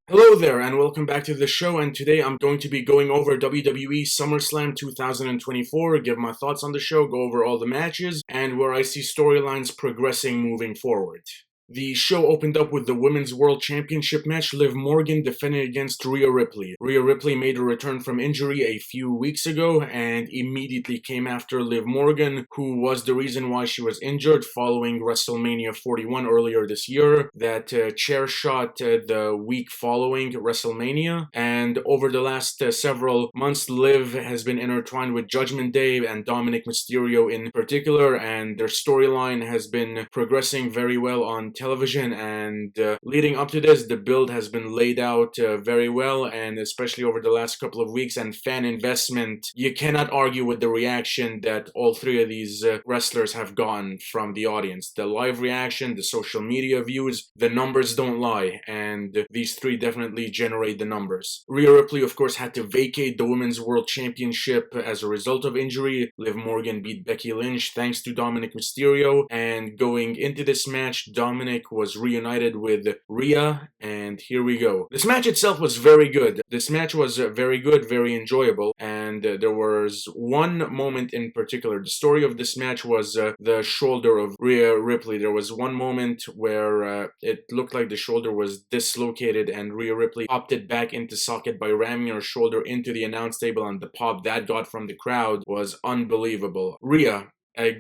Hello there, and welcome back to the show. And today I'm going to be going over WWE SummerSlam 2024, give my thoughts on the show, go over all the matches, and where I see storylines progressing moving forward. The show opened up with the Women's World Championship match, Liv Morgan defending against Rhea Ripley. Rhea Ripley made a return from injury a few weeks ago and immediately came after Liv Morgan, who was the reason why she was injured following WrestleMania 41 earlier this year. That chair shot the week following WrestleMania, and over the last several months, Liv has been intertwined with Judgment Day and Dominic Mysterio in particular, and their storyline has been progressing very well on television, and leading up to this, the build has been laid out very well, and especially over the last couple of weeks, and fan investment, you cannot argue with the reaction that all three of these wrestlers have gotten from the audience. The live reaction, the social media views, the numbers don't lie, and these three definitely generate the numbers. Rhea Ripley, of course, had to vacate the Women's World Championship as a result of injury. Liv Morgan beat Becky Lynch thanks to Dominic Mysterio, and going into this match, Dominic was reunited with Rhea, and here we go. This match itself was very good. This match was very good, very enjoyable, and there was one moment in particular. The story of this match was the shoulder of Rhea Ripley. There was one moment where it looked like the shoulder was dislocated, and Rhea Ripley popped it back into socket by ramming her shoulder into the announce table, and the pop that got from the crowd was unbelievable. Rhea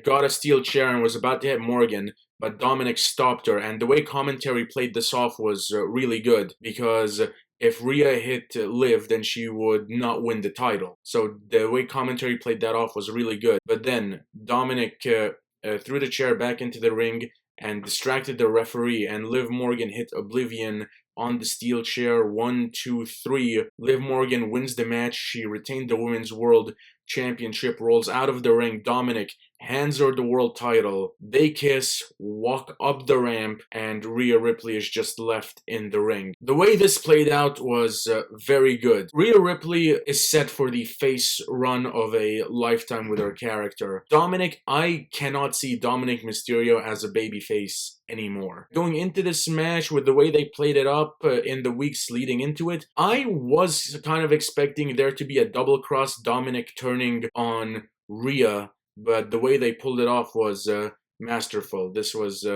got a steel chair and was about to hit Morgan, but Dominic stopped her, and the way commentary played this off was really good, because if Rhea hit Liv, then she would not win the title. So the way commentary played that off was really good. But then Dominic threw the chair back into the ring and distracted the referee, and Liv Morgan hit Oblivion on the steel chair. 1, 2, 3. Liv Morgan wins the match. She retained the Women's World Championship, rolls out of the ring. Dominic hands her the world title. They kiss, walk up the ramp, and Rhea Ripley is just left in the ring. The way this played out was very good. Rhea Ripley is set for the face run of a lifetime with her character. Dominic, I cannot see Dominic Mysterio as a babyface anymore. Going into this match, with the way they played it up in the weeks leading into it, I was kind of expecting there to be a double cross, Dominic turning on Rhea, but the way they pulled it off was masterful. This was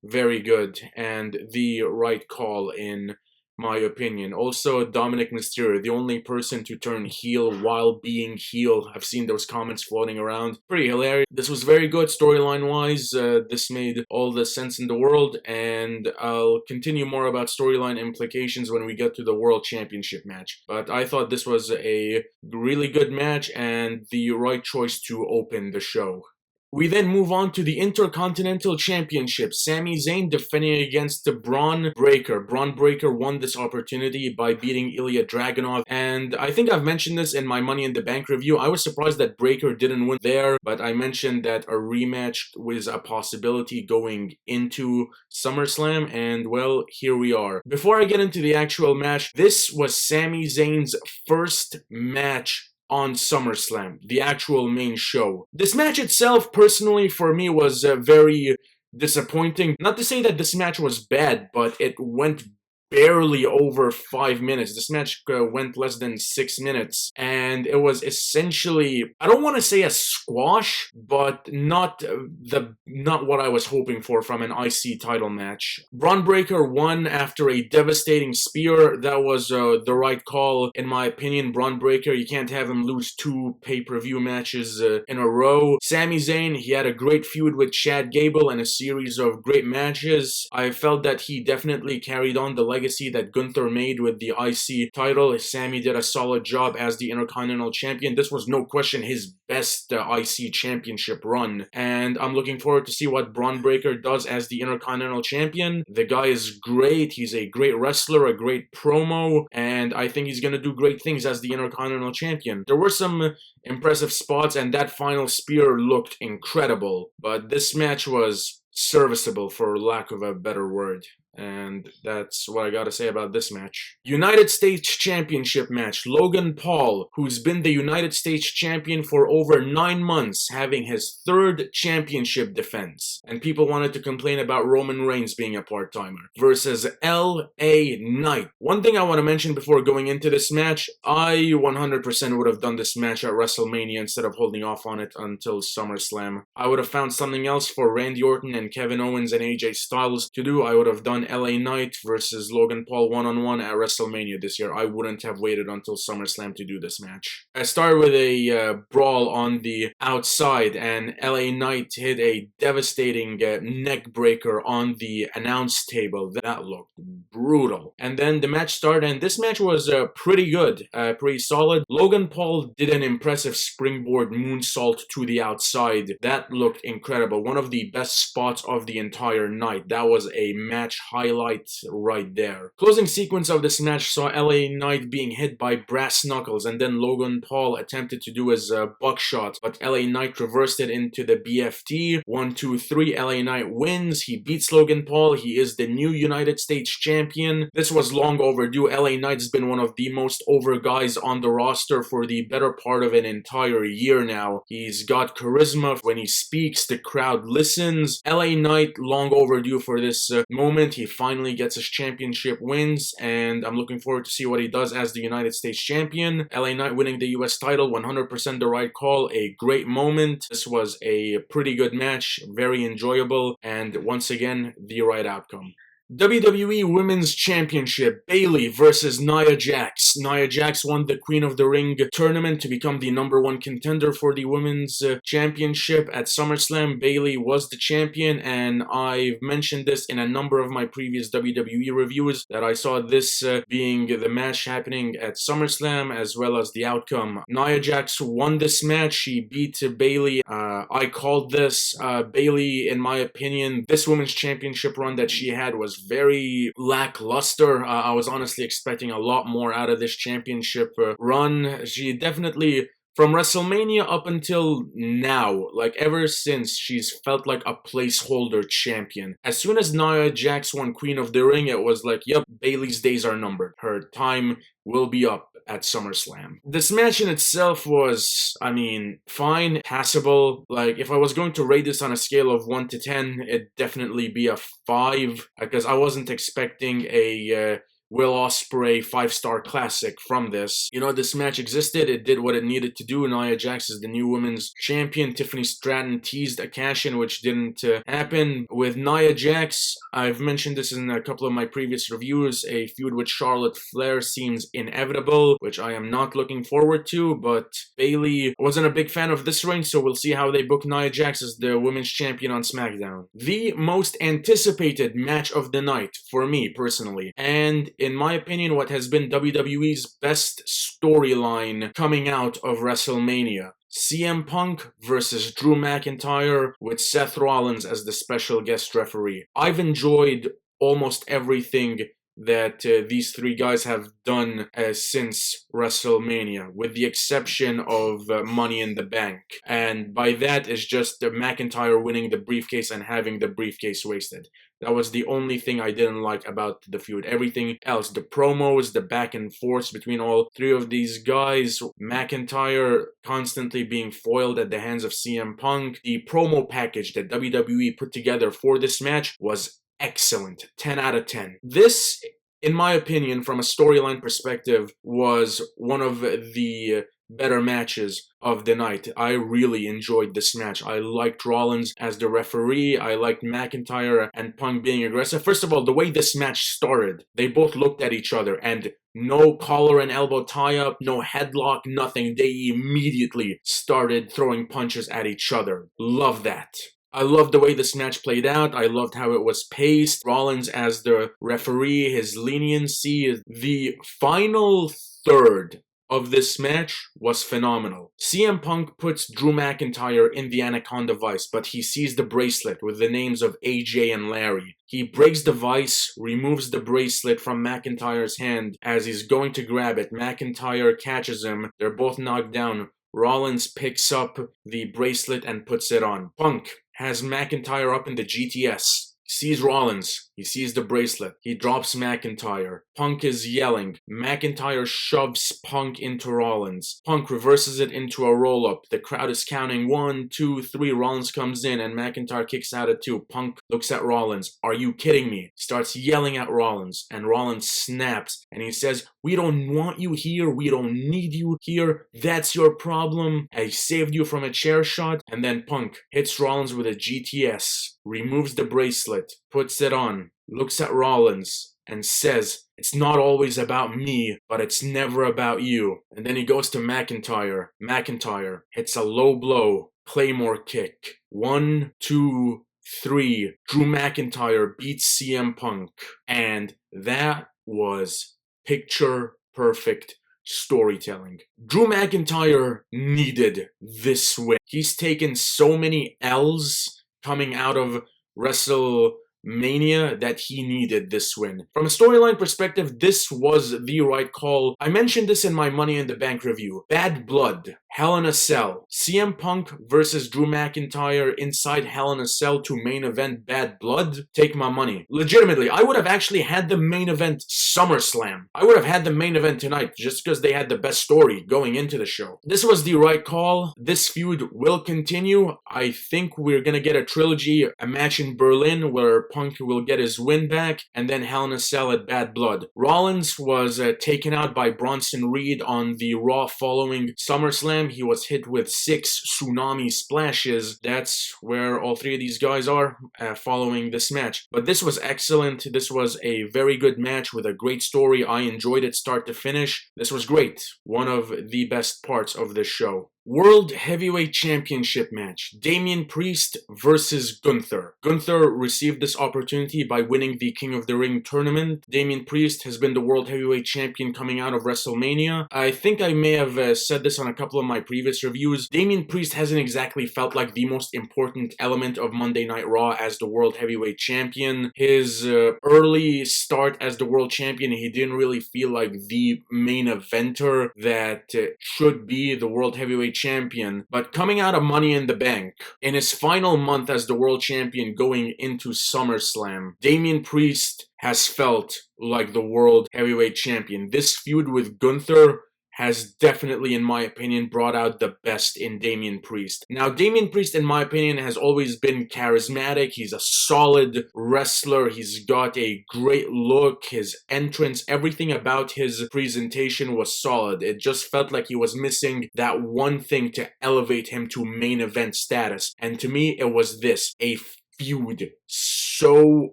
very good and the right call in my opinion. Also, Dominic Mysterio, the only person to turn heel while being heel. I've seen those comments floating around. Pretty hilarious. This was very good storyline-wise. This made all the sense in the world, and I'll continue more about storyline implications when we get to the World Championship match. But I thought this was a really good match and the right choice to open the show. We then move on to the Intercontinental Championship. Sami Zayn defending against Braun Breaker. Braun Breaker won this opportunity by beating Ilya Dragunov, and I think I've mentioned this in my Money in the Bank review. I was surprised that Breaker didn't win there, but I mentioned that a rematch was a possibility going into SummerSlam, and well, here we are. Before I get into the actual match, this was Sami Zayn's first match on SummerSlam, the actual main show. This match itself, personally, for me, was very disappointing. Not to say that this match was bad, but it went barely over 5 minutes. This match went less than 6 minutes, and it was essentially, I don't want to say a squash, but not what I was hoping for from an IC title match. Braun Breaker won after a devastating spear. That was the right call, in my opinion. Braun Breaker, you can't have him lose 2 pay-per-view matches in a row. Sami Zayn, he had a great feud with Chad Gable and a series of great matches. I felt that he definitely carried on the legacy that Gunther made with the IC title. Sami did a solid job as the Intercontinental Champion. This was no question his best IC championship run, and I'm looking forward to see what Braun Breaker does as the Intercontinental Champion. The guy is great. He's a great wrestler, a great promo, and I think he's gonna do great things as the Intercontinental Champion. There were some impressive spots, and that final spear looked incredible, but this match was serviceable, for lack of a better word. And that's what I gotta say about this match. United States Championship match. Logan Paul, who's been the United States champion for over 9 months, having his 3rd championship defense. And people wanted to complain about Roman Reigns being a part-timer. Versus LA Knight. One thing I want to mention before going into this match, I 100% would have done this match at WrestleMania instead of holding off on it until SummerSlam. I would have found something else for Randy Orton and Kevin Owens and AJ Styles to do. I would have done LA Knight versus Logan Paul one-on-one at WrestleMania this year. I wouldn't have waited until SummerSlam to do this match. I started with a brawl on the outside, and LA Knight hit a devastating neck breaker on the announce table. That looked brutal. And then the match started, and this match was pretty good, pretty solid. Logan Paul did an impressive springboard moonsault to the outside. That looked incredible. One of the best spots of the entire night. That was a match highlight right there. Closing sequence of this match saw LA Knight being hit by brass knuckles, and then Logan Paul attempted to do his buckshot, but LA Knight reversed it into the BFT. 1, 2, 3, LA Knight wins. He beats Logan Paul. He is the new United States champion. This was long overdue. LA Knight's been one of the most over guys on the roster for the better part of an entire year now. He's got charisma. When he speaks, the crowd listens. LA Knight, long overdue for this moment. He finally gets his championship wins, and I'm looking forward to see what he does as the United States champion. LA Knight winning the US title, 100% the right call. A great moment. This was a pretty good match, very enjoyable, and once again, the right outcome. WWE Women's Championship, Bayley versus Nia Jax. Nia Jax won the Queen of the Ring tournament to become the #1 contender for the Women's Championship at SummerSlam. Bayley was the champion, and I've mentioned this in a number of my previous WWE reviews, that I saw this being the match happening at SummerSlam, as well as the outcome. Nia Jax won this match. She beat Bayley. I called this. Bayley, in my opinion, this Women's Championship run that she had was very lackluster. I was honestly expecting a lot more out of this championship run. She definitely, from WrestleMania up until now, like ever since, she's felt like a placeholder champion. As soon as Nia Jax won Queen of the Ring, it was like, yep, Bayley's days are numbered. Her time will be up at SummerSlam. This match in itself was, I mean, fine, passable. Like, if I was going to rate this on a scale of 1 to 10, it'd definitely be a 5, because I wasn't expecting a Will Ospreay 5-star classic from this. You know, this match existed, it did what it needed to do. Nia Jax is the new women's champion. Tiffany Stratton teased a cash-in, which didn't happen. With Nia Jax, I've mentioned this in a couple of my previous reviews, a feud with Charlotte Flair seems inevitable, which I am not looking forward to, but Bayley wasn't a big fan of this reign, so we'll see how they book Nia Jax as the women's champion on SmackDown. The most anticipated match of the night, for me personally, and in my opinion, what has been WWE's best storyline coming out of WrestleMania. CM Punk versus Drew McIntyre with Seth Rollins as the special guest referee. I've enjoyed almost everything that these three guys have done since WrestleMania, with the exception of Money in the Bank. And by that is just McIntyre winning the briefcase and having the briefcase wasted. That was the only thing I didn't like about the feud. Everything else, the promos, the back and forth between all three of these guys, McIntyre constantly being foiled at the hands of CM Punk. The promo package that WWE put together for this match was excellent. 10 out of 10. This, in my opinion, from a storyline perspective, was one of the better matches of the night. I really enjoyed this match. I liked Rollins as the referee. I liked McIntyre and Punk being aggressive. First of all, the way this match started, they both looked at each other and no collar and elbow tie-up, no headlock, nothing. They immediately started throwing punches at each other. Love that. I loved the way this match played out. I loved how it was paced. Rollins as the referee, his leniency. The final third of this match was phenomenal. CM Punk puts Drew McIntyre in the Anaconda Vice, but he sees the bracelet with the names of AJ and Larry. He breaks the vice, removes the bracelet from McIntyre's hand. As he's going to grab it, McIntyre catches him. They're both knocked down. Rollins picks up the bracelet and puts it on. Punk has McIntyre up in the GTS. Sees Rollins. He sees the bracelet. He drops McIntyre. Punk is yelling. McIntyre shoves Punk into Rollins. Punk reverses it into a roll-up. The crowd is counting 1, 2, 3. Rollins comes in and McIntyre kicks out at 2. Punk looks at Rollins. Are you kidding me? Starts yelling at Rollins. And Rollins snaps. And he says, we don't want you here. We don't need you here. That's your problem. I saved you from a chair shot. And then Punk hits Rollins with a GTS. Removes the bracelet, puts it on, looks at Rollins, and says, it's not always about me, but it's never about you. And then he goes to McIntyre. McIntyre hits a low blow, Claymore kick. 1, 2, 3. Drew McIntyre beats CM Punk. And that was picture perfect storytelling. Drew McIntyre needed this win. He's taken so many L's coming out of WrestleMania that he needed this win. From a storyline perspective, this was the right call. I mentioned this in my Money in the Bank review. Bad Blood, Hell in a Cell. CM Punk versus Drew McIntyre inside Hell in a Cell to main event Bad Blood. Take my money. Legitimately, I would have actually had the main event SummerSlam. I would have had the main event tonight just because they had the best story going into the show. This was the right call. This feud will continue. I think we're gonna get a trilogy, a match in Berlin where Punk will get his win back, and then Hell in a Cell at Bad Blood. Rollins was taken out by Bronson Reed on the Raw following SummerSlam. He was hit with 6 tsunami splashes. That's where all 3 of these guys are following this match. But this was excellent. This was a very good match with a great story. I enjoyed it start to finish. This was great. One of the best parts of this show. World Heavyweight Championship match. Damian Priest versus Gunther. Gunther received this opportunity by winning the King of the Ring tournament. Damian Priest has been the World Heavyweight Champion coming out of WrestleMania. I think I may have said this on a couple of my previous reviews. Damian Priest hasn't exactly felt like the most important element of Monday Night Raw as the World Heavyweight Champion. His early start as the World Champion, he didn't really feel like the main eventer that should be the World Heavyweight Champion. But coming out of Money in the Bank, in his final month as the World Champion going into SummerSlam, Damian Priest has felt like the World Heavyweight Champion. This feud with Gunther has definitely, in my opinion, brought out the best in Damian Priest. Now, Damian Priest, in my opinion, has always been charismatic. He's a solid wrestler. He's got a great look. His entrance, everything about his presentation was solid. It just felt like he was missing that one thing to elevate him to main event status. And to me, it was this, a feud so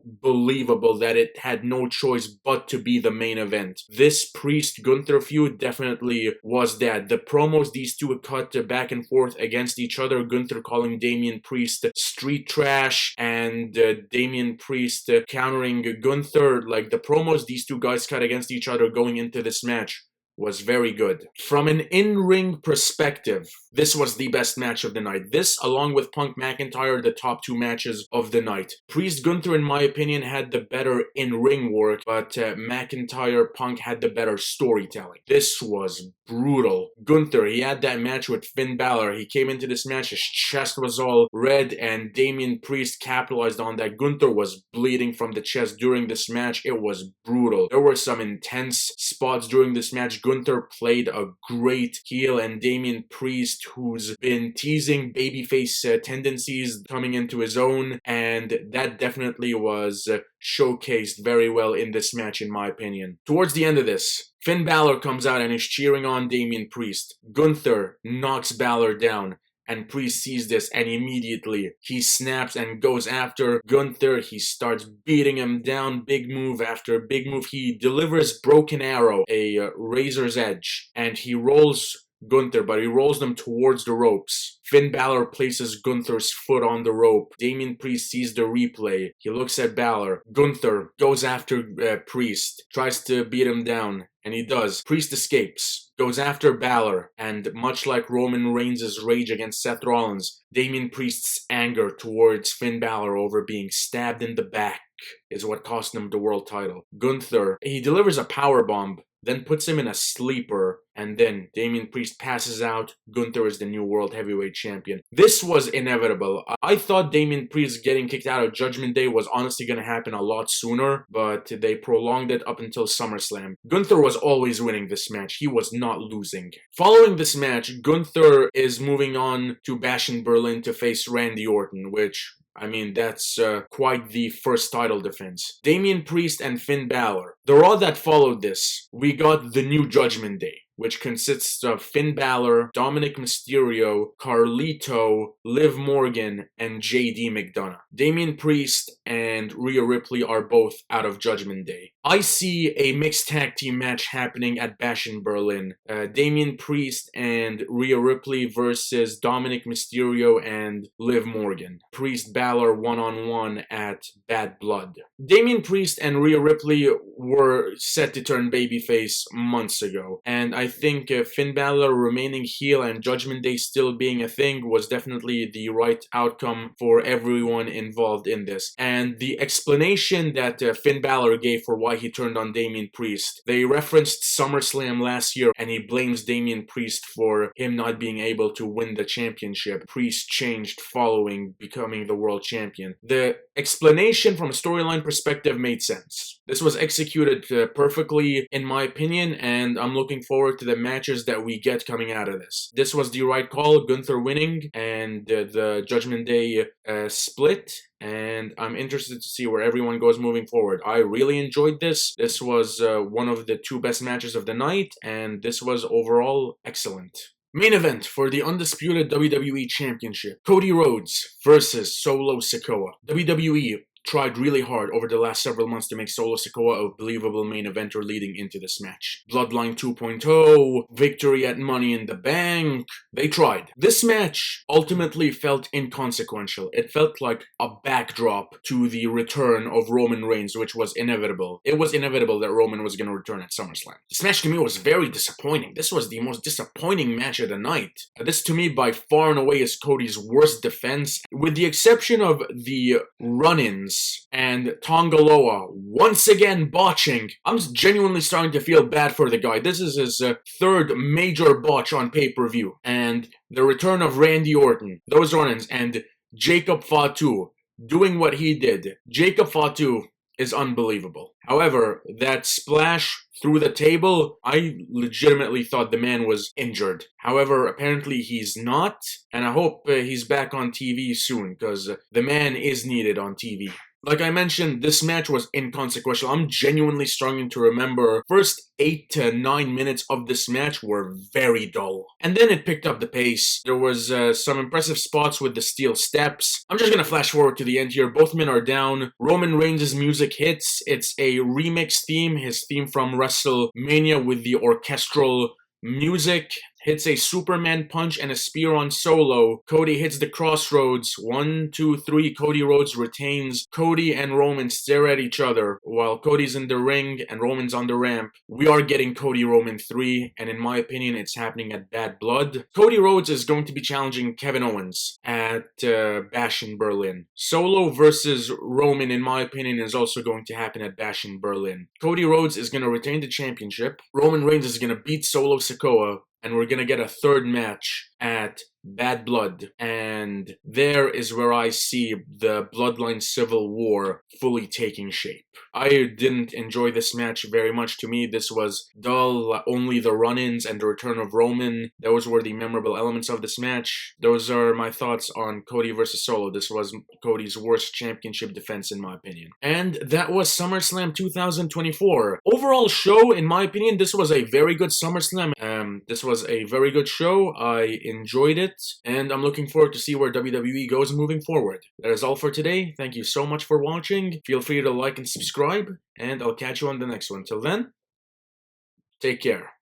believable that it had no choice but to be the main event. This Priest-Gunther feud definitely was that. The promos these two cut back and forth against each other, Gunther calling Damian Priest street trash, and Damian Priest countering Gunther, like the promos these two guys cut against each other going into this match was very good. From an in-ring perspective, this was the best match of the night. This, along with Punk McIntyre, the top 2 matches of the night. Priest Gunther, in my opinion, had the better in-ring work, but McIntyre Punk had the better storytelling. This was brutal. Gunther, he had that match with Finn Balor. He came into this match, his chest was all red, and Damian Priest capitalized on that. Gunther was bleeding from the chest during this match. It was brutal. There were some intense spots during this match. Gunther played a great heel, and Damian Priest, who's been teasing babyface tendencies, coming into his own, and that definitely was showcased very well in this match, in my opinion. Towards the end of this, Finn Balor comes out and is cheering on Damian Priest. Gunther knocks Balor down, and Priest sees this, and immediately he snaps and goes after Gunther. He starts beating him down, big move after big move. He delivers Broken Arrow, a razor's edge, and he rolls Gunther, but he rolls them towards the ropes. Finn Balor places Gunther's foot on the rope. Damian Priest sees the replay. He looks at Balor. Gunther goes after Priest, tries to beat him down, and he does. Priest escapes, goes after Balor, and much like Roman Reigns' rage against Seth Rollins, Damian Priest's anger towards Finn Balor over being stabbed in the back is what cost him the world title. Gunther, he delivers a powerbomb, then puts him in a sleeper, and then Damian Priest passes out. Gunther is the new World Heavyweight Champion. This was inevitable. I thought Damian Priest getting kicked out of Judgment Day was honestly going to happen a lot sooner, but they prolonged it up until SummerSlam. Gunther was always winning this match. He was not losing. Following this match, Gunther is moving on to Bash in Berlin to face Randy Orton, which, I mean, that's quite the first title defense. Damian Priest and Finn Balor. The Raw that followed this, we got the new Judgment Day, which consists of Finn Balor, Dominic Mysterio, Carlito, Liv Morgan, and JD McDonough. Damian Priest and Rhea Ripley are both out of Judgment Day. I see a mixed tag team match happening at Bash in Berlin. Damian Priest and Rhea Ripley versus Dominic Mysterio and Liv Morgan. Priest Balor one-on-one at Bad Blood. Damian Priest and Rhea Ripley were set to turn babyface months ago, and I think Finn Balor remaining heel and Judgment Day still being a thing was definitely the right outcome for everyone involved in this. And the explanation that Finn Balor gave for why he turned on Damian Priest, they referenced SummerSlam last year and he blames Damian Priest for him not being able to win the championship. Priest changed following becoming the world champion. The explanation from a storyline perspective made sense. This was executed perfectly in my opinion, and I'm looking forward to the matches that we get coming out of this. This was the right call, Gunther winning and the Judgment Day split, and I'm interested to see where everyone goes moving forward. I really enjoyed this. This was one of the two best matches of the night, and this was overall excellent. Main event for the undisputed WWE Championship. Cody Rhodes versus Solo Sikoa. WWE tried really hard over the last several months to make Solo Sikoa a believable main eventer leading into this match. Bloodline 2.0, victory at Money in the Bank. They tried. This match ultimately felt inconsequential. It felt like a backdrop to the return of Roman Reigns, which was inevitable. It was inevitable that Roman was going to return at SummerSlam. This match to me was very disappointing. This was the most disappointing match of the night. This to me by far and away is Cody's worst defense, with the exception of the run-ins and Tongaloa once again botching. I'm genuinely starting to feel bad for the guy. This is his third major botch on pay-per-view. And the return of Randy Orton, those run-ins, and Jacob Fatu doing what he did. Jacob Fatu is unbelievable. However, that splash through the table, I legitimately thought the man was injured. However, apparently he's not, and I hope he's back on TV soon, because the man is needed on TV. Like I mentioned, this match was inconsequential. I'm genuinely struggling to remember. First 8 to 9 minutes of this match were very dull. And then it picked up the pace. There was some impressive spots with the steel steps. I'm just gonna flash forward to the end here. Both men are down. Roman Reigns' music hits. It's a remix theme, his theme from WrestleMania with the orchestral music. Hits a Superman punch and a spear on Solo. Cody hits the crossroads. 1, 2, 3. Cody Rhodes retains. Cody and Roman stare at each other while Cody's in the ring and Roman's on the ramp. We are getting Cody Roman 3, and in my opinion, it's happening at Bad Blood. Cody Rhodes is going to be challenging Kevin Owens at Bash in Berlin. Solo versus Roman, in my opinion, is also going to happen at Bash in Berlin. Cody Rhodes is going to retain the championship. Roman Reigns is going to beat Solo Sikoa, and we're gonna get a third match at Bad Blood. And there is where I see the Bloodline Civil War fully taking shape. I didn't enjoy this match very much. To me, this was dull. Only the run-ins and the return of Roman, those were the memorable elements of this match. Those are my thoughts on Cody versus Solo. This was Cody's worst championship defense in my opinion. And that was SummerSlam 2024. Overall show, in my opinion, this was a very good SummerSlam. This was a very good show. I enjoyed it, and I'm looking forward to see where WWE goes moving forward. That is all for today. Thank you so much for watching. Feel free to like and subscribe, and I'll catch you on the next one. Till then, take care.